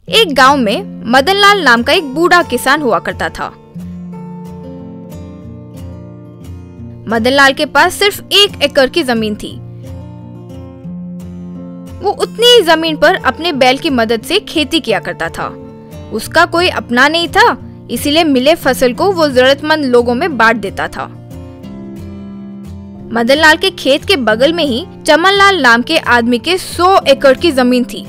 एक गांव में मदनलाल नाम का एक बूढ़ा किसान हुआ करता था। मदनलाल के पास सिर्फ 1 एकड़ की जमीन थी। वो उतनी ही जमीन पर अपने बैल की मदद से खेती किया करता था। उसका कोई अपना नहीं था, इसीलिए मिले फसल को वो जरूरतमंद लोगों में बांट देता था। मदनलाल के खेत के बगल में ही चमनलाल नाम के आदमी के 100 एकड़ की जमीन थी।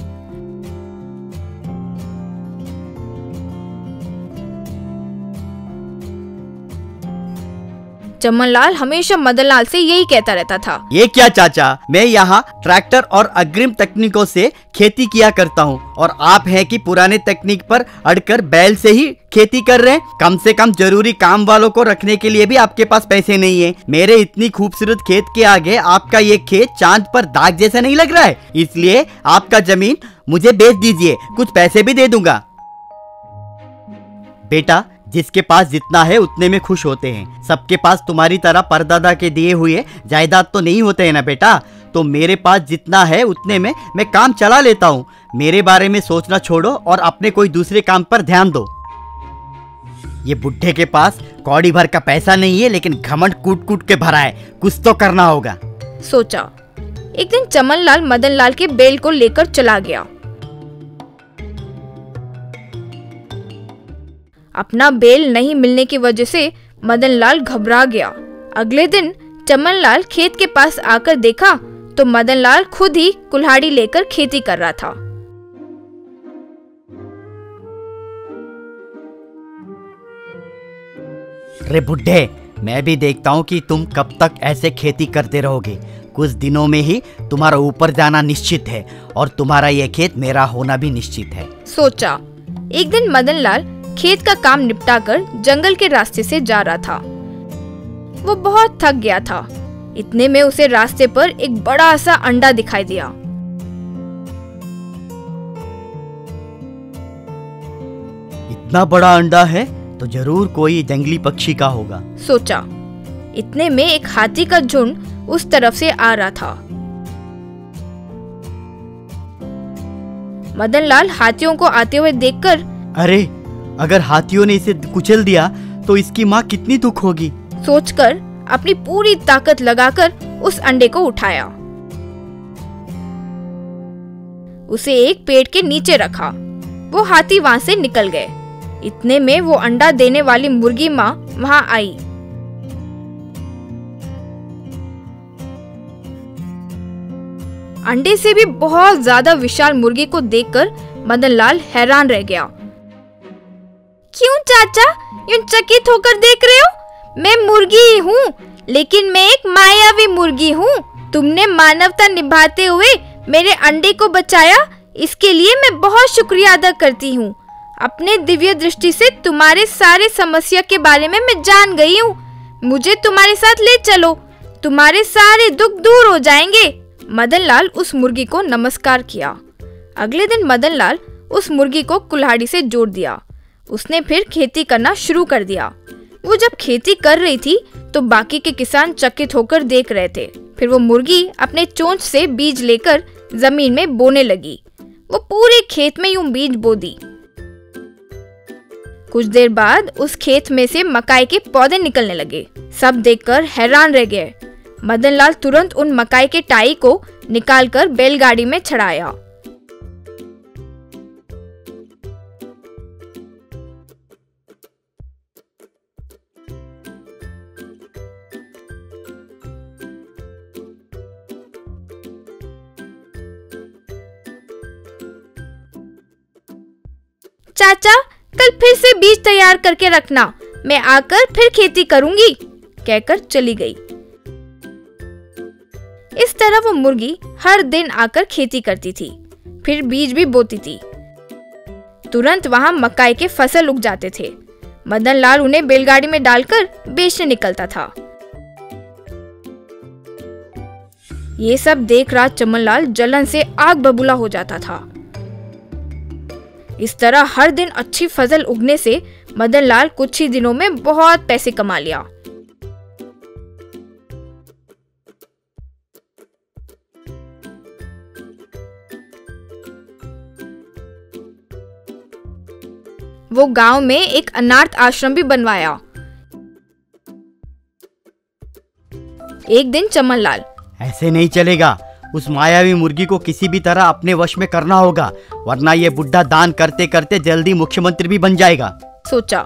चमनलाल हमेशा मदनलाल से यही कहता रहता था, ये क्या चाचा, मैं यहाँ ट्रैक्टर और अग्रिम तकनीकों से खेती किया करता हूँ और आप हैं कि पुराने तकनीक पर अड़कर बैल से ही खेती कर रहे हैं। कम से कम जरूरी काम वालों को रखने के लिए भी आपके पास पैसे नहीं है। मेरे इतनी खूबसूरत खेत के आगे आपका ये खेत चांद पर दाग जैसा नहीं लग रहा है, इसलिए आपका जमीन मुझे बेच दीजिए, कुछ पैसे भी दे दूंगा। बेटा, जिसके पास जितना है उतने में खुश होते हैं। सबके पास तुम्हारी तरह परदादा के दिए हुए जायदाद तो नहीं होते हैं ना बेटा। तो मेरे पास जितना है उतने में मैं काम चला लेता हूँ। मेरे बारे में सोचना छोड़ो और अपने कोई दूसरे काम पर ध्यान दो। ये बुढ़े के पास कौड़ी भर का पैसा नहीं है, लेकिन घमंड कूट कूट के भरा है। कुछ तो करना होगा, सोचा। एक दिन चमनलाल मदनलाल के बैल को लेकर चला गया। अपना बैल नहीं मिलने की वजह से मदनलाल घबरा गया। अगले दिन चमनलाल खेत के पास आकर देखा तो मदनलाल खुद ही कुल्हाड़ी लेकर खेती कर रहा था। अरे बुढ़े, मैं भी देखता हूँ कि तुम कब तक ऐसे खेती करते रहोगे। कुछ दिनों में ही तुम्हारा ऊपर जाना निश्चित है और तुम्हारा यह खेत मेरा होना भी निश्चित है, सोचा। एक दिन मदनलाल खेत का काम निपटाकर जंगल के रास्ते से जा रहा था। वो बहुत थक गया था। इतने में उसे रास्ते पर एक बड़ा सा अंडा दिखाई दिया। इतना बड़ा अंडा है तो जरूर कोई जंगली पक्षी का होगा, सोचा। इतने में एक हाथी का झुंड उस तरफ से आ रहा था। मदनलाल हाथियों को आते हुए देखकर, अरे अगर हाथियों ने इसे कुचल दिया तो इसकी माँ कितनी दुख होगी, सोचकर अपनी पूरी ताकत लगाकर उस अंडे को उठाया। उसे एक पेड़ के नीचे रखा। वो हाथी वहां से निकल गए। इतने में वो अंडा देने वाली मुर्गी माँ वहां आई। अंडे से भी बहुत ज्यादा विशाल मुर्गी को देखकर मदनलाल हैरान रह गया। क्यों चाचा, यूं चकित होकर देख रहे हो? मैं मुर्गी ही हूँ, लेकिन मैं एक मायावी मुर्गी हूँ। तुमने मानवता निभाते हुए मेरे अंडे को बचाया, इसके लिए मैं बहुत शुक्रिया अदा करती हूँ। अपने दिव्य दृष्टि से तुम्हारे सारे समस्या के बारे में मैं जान गई हूँ। मुझे तुम्हारे साथ ले चलो, तुम्हारे सारे दुख दूर हो जाएंगे। मदनलाल उस मुर्गी को नमस्कार किया। अगले दिन मदनलाल उस मुर्गी को कुल्हाड़ी से जोड़ दिया। उसने फिर खेती करना शुरू कर दिया। वो जब खेती कर रही थी तो बाकी के किसान चकित होकर देख रहे थे। फिर वो मुर्गी अपने चोंच से बीज लेकर जमीन में बोने लगी। वो पूरे खेत में यूं बीज बो दी। कुछ देर बाद उस खेत में से मकाई के पौधे निकलने लगे। सब देखकर हैरान रह गए। मदनलाल तुरंत उन मकाई के टाई को निकालकर बैलगाड़ी में चढ़ाया। चाचा, कल फिर से बीज तैयार करके रखना, मैं आकर फिर खेती करूंगी, कहकर चली गई। इस तरह वो मुर्गी हर दिन आकर खेती करती थी, फिर बीज भी बोती थी। तुरंत वहां मकाई के फसल उग जाते थे। मदनलाल उन्हें बैलगाड़ी में डालकर बेचने निकलता था। ये सब देख रहा चमनलाल जलन से आग बबूला हो जाता था। इस तरह हर दिन अच्छी फसल उगने से मदनलाल कुछ ही दिनों में बहुत पैसे कमा लिया। वो गांव में एक अनाथ आश्रम भी बनवाया। एक दिन चमनलाल, ऐसे नहीं चलेगा, उस मायावी मुर्गी को किसी भी तरह अपने वश में करना होगा, वरना ये बुड्ढा दान करते करते जल्दी मुख्यमंत्री भी बन जाएगा, सोचा।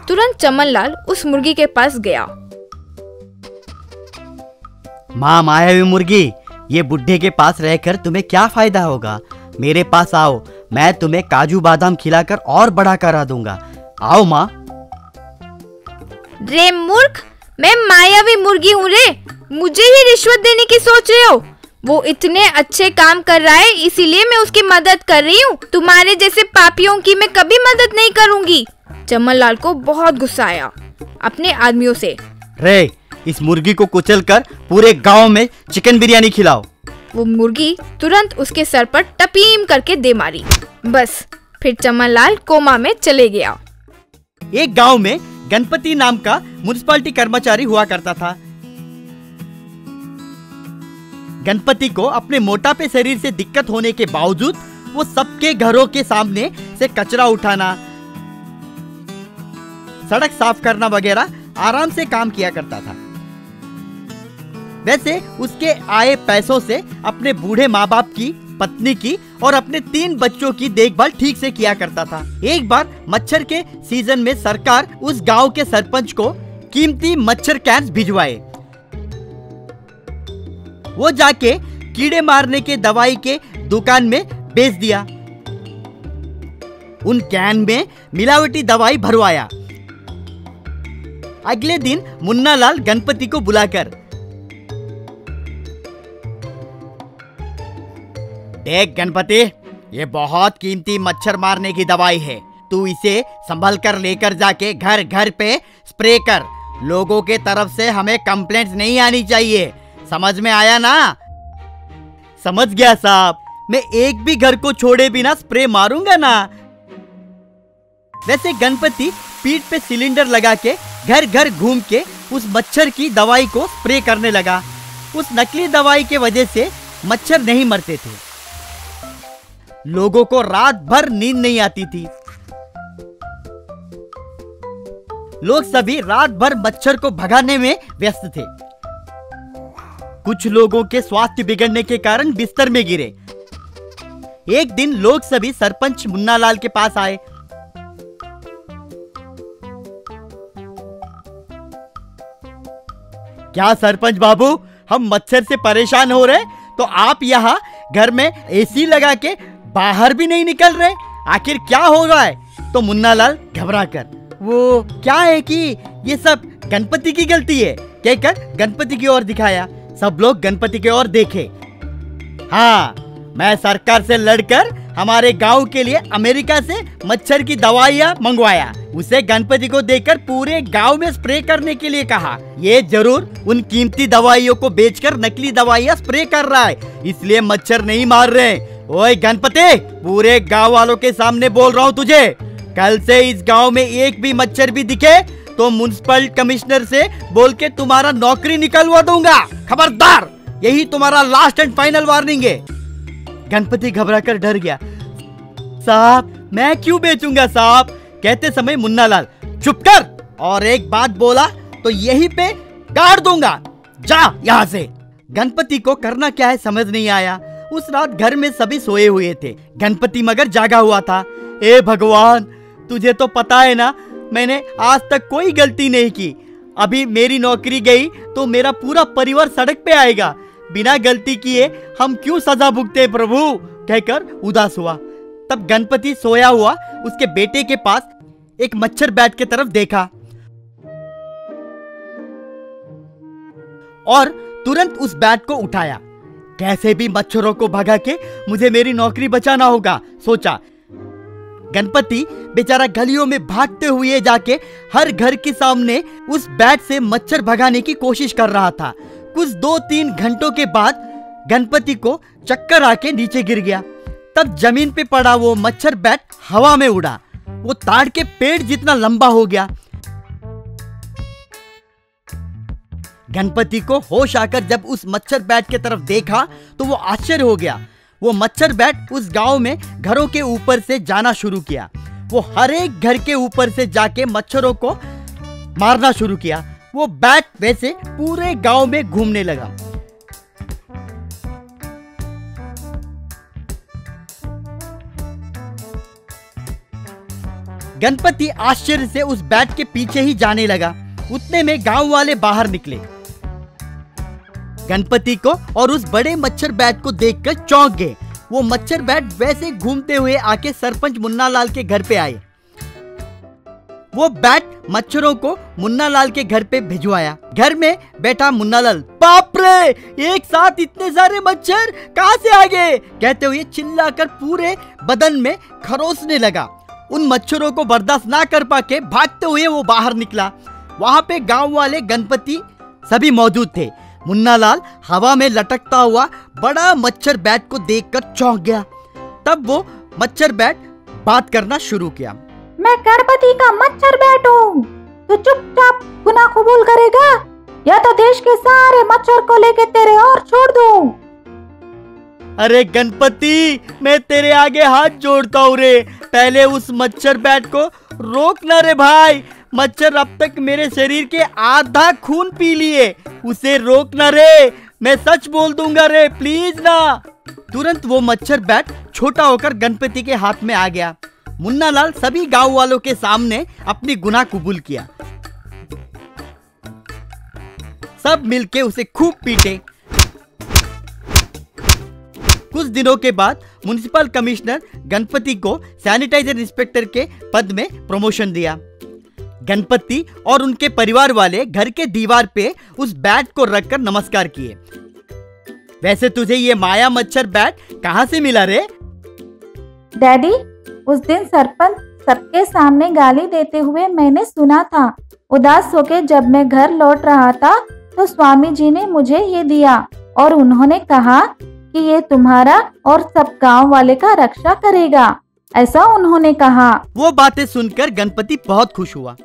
तुरंत चमनलाल उस मुर्गी के पास गया। माँ मायावी मुर्गी, ये बुड्ढे के पास रहकर तुम्हें क्या फायदा होगा? मेरे पास आओ, मैं तुम्हें काजू बादाम खिलाकर और बड़ा करा दूंगा। आओ माँ। रे मूर्ख, मैं मायावी मुर्गी हूँ रे, मुझे ही रिश्वत देने की सोच रहे हो? वो इतने अच्छे काम कर रहा है इसीलिए मैं उसकी मदद कर रही हूँ। तुम्हारे जैसे पापियों की मैं कभी मदद नहीं करूँगी। चमनलाल को बहुत गुस्सा आया अपने आदमियों से। रे, इस मुर्गी को कुचलकर पूरे गांव में चिकन बिरयानी खिलाओ। वो मुर्गी तुरंत उसके सर पर टपीम करके दे मारी। बस फिर चमनलाल कोमा में चले गया। एक गांव में गणपति नाम का म्युनिसिपैलिटी कर्मचारी हुआ करता था। गणपति को अपने मोटापे शरीर से दिक्कत होने के बावजूद वो सबके घरों के सामने से कचरा उठाना, सड़क साफ करना वगैरह आराम से काम किया करता था। वैसे उसके आए पैसों से अपने बूढ़े माँ बाप की, पत्नी की और अपने 3 बच्चों की देखभाल ठीक से किया करता था। एक बार मच्छर के सीजन में सरकार उस गांव के सरपंच को कीमती मच्छर कैन भिजवाए। वो जाके कीड़े मारने के दवाई के दुकान में बेच दिया। उन कैन में मिलावटी दवाई भरवाया। अगले दिन मुन्नालाल गणपति को बुलाकर, देख गणपति, ये बहुत कीमती मच्छर मारने की दवाई है, तू इसे संभल कर लेकर जाके घर घर पे स्प्रे कर। लोगों के तरफ से हमें कंप्लेंट्स नहीं आनी चाहिए, समझ में आया ना? समझ गया साहब, मैं एक भी घर को छोड़े बिना स्प्रे मारूंगा ना। वैसे गणपति पीठ पे सिलेंडर लगा के घर घर घूम के उस मच्छर की दवाई को स्प्रे करने लगा। उस नकली दवाई के वजह से मच्छर नहीं मरते थे। लोगों को रात भर नींद नहीं आती थी। लोग सभी रात भर मच्छर को भगाने में व्यस्त थे। कुछ लोगों के स्वास्थ्य बिगड़ने के कारण बिस्तर में गिरे। एक दिन लोग सभी सरपंच मुन्नालाल के पास आए। क्या सरपंच बाबू, हम मच्छर से परेशान हो रहे, तो आप यहाँ घर में एसी लगा के बाहर भी नहीं निकल रहे, आखिर क्या हो रहा है? तो मुन्नालाल घबरा कर, वो क्या है कि ये सब गणपति की गलती है कहकर गणपति की ओर दिखाया। सब लोग गणपति की ओर देखे। हाँ, मैं सरकार से लड़कर हमारे गांव के लिए अमेरिका से मच्छर की दवाइयाँ मंगवाया। उसे गणपति को देकर पूरे गांव में स्प्रे करने के लिए कहा। ये जरूर उन कीमती दवाइयों को बेचकर नकली दवाइयाँ स्प्रे कर रहा है, इसलिए मच्छर नहीं मार रहे। ओए गणपति, पूरे गांव वालों के सामने बोल रहा हूँ तुझे, कल से इस गांव में एक भी मच्छर भी दिखे तो म्युनिसिपल कमिश्नर से बोल के तुम्हारा नौकरी निकलवा दूंगा। खबरदार, यही तुम्हारा लास्ट एंड फाइनल वार्निंग है। गणपति घबराकर डर गया। साहब, मैं क्यों बेचूंगा साहब? कहते समय मुन्नालाल, चुप कर, और एक बात बोला तो यहीं पे गाड़ दूंगा, जा यहाँ से। गणपति को करना क्या है समझ नहीं आया। उस रात घर में सभी सोए हुए थे, गणपति मगर जागा हुआ था। ए भगवान, तुझे तो पता है ना, मैंने आज तक कोई गलती नहीं की। अभी मेरी नौकरी गई तो मेरा पूरा परिवार सड़क पे आएगा। बिना गलती किए हम क्यों सजा भुगते प्रभु, कहकर उदास हुआ। तब गणपति सोया हुआ उसके बेटे के पास एक मच्छर बैट की तरफ देखा और तुरंत उस बैट को उठाया। कैसे भी मच्छरों को भगा के मुझे मेरी नौकरी बचाना होगा, सोचा। गणपति बेचारा गलियों में भागते हुए जाके हर घर के सामने उस बैट से मच्छर भगाने की कोशिश कर रहा था। कुछ 2-3 घंटों के बाद गणपति को चक्कर आके नीचे गिर गया। तब जमीन पे पड़ा वो मच्छर बैट हवा में उड़ा, वो ताड़ के पेड़ जितना लंबा हो गया। गणपति को होश आकर जब उस मच्छर बैट की तरफ देखा तो वो आश्चर्य हो गया। वो मच्छर बैट उस गांव में घरों के ऊपर से जाना शुरू किया। वो हर एक घर के ऊपर से जाके मच्छरों को मारना शुरू किया। वो बैट वैसे पूरे गांव में घूमने लगा। गणपति आश्चर्य से उस बैट के पीछे ही जाने लगा। उतने में गांव वाले बाहर निकले। गणपति को और उस बड़े मच्छर बैट को देखकर चौंक गए। वो मच्छर बैट वैसे घूमते हुए आके सरपंच मुन्ना लाल के घर पे आए। वो बैट मच्छरों को मुन्ना लाल के घर पे भिजवाया। घर में बैठा मुन्ना लाल, बाप रे, एक साथ इतने सारे मच्छर कहां से आ गए, कहते हुए चिल्लाकर पूरे बदन में खरोचने लगा। उन मच्छरों को बर्दाश्त ना कर पाके भागते हुए वो बाहर निकला। वहां पे गांव वाले, गणपति सभी मौजूद थे। मुन्ना लाल हवा में लटकता हुआ बड़ा मच्छर बैट को देखकर चौंक गया। तब वो मच्छर बैट बात करना शुरू किया। मैं गणपति का मच्छर बैट हूँ, तो चुपचाप गुनाह कबूल करेगा या तो देश के सारे मच्छर को लेके तेरे और छोड़ दूं। अरे गणपति, मैं तेरे आगे हाथ जोड़ता हूँ रे, पहले उस मच्छर बैट को रोक ना रे भाई। मच्छर अब तक मेरे शरीर के आधा खून पी लिए, उसे रोक ना रे, मैं सच बोल दूंगा रे, प्लीज ना। तुरंत वो मच्छर बैट छोटा होकर गणपति के हाथ में आ गया। मुन्ना लाल सभी गांव वालों के सामने अपनी गुनाह कबूल किया। सब मिलके उसे खूब पीटे। कुछ दिनों के बाद म्युनिसिपल कमिश्नर गणपति को सैनिटाइजर इंस्पेक्टर के पद में प्रमोशन दिया। गणपति और उनके परिवार वाले घर के दीवार पे उस बैट को रखकर नमस्कार किए। वैसे तुझे ये माया मच्छर बैट कहाँ से मिला रे? डैडी, उस दिन सरपंच सबके सामने गाली देते हुए मैंने सुना था। उदास होके जब मैं घर लौट रहा था तो स्वामी जी ने मुझे ये दिया और उन्होंने कहा कि ये तुम्हारा और सब गांव वाले का रक्षा करेगा, ऐसा उन्होंने कहा। वो बातें सुनकर गणपति बहुत खुश हुआ।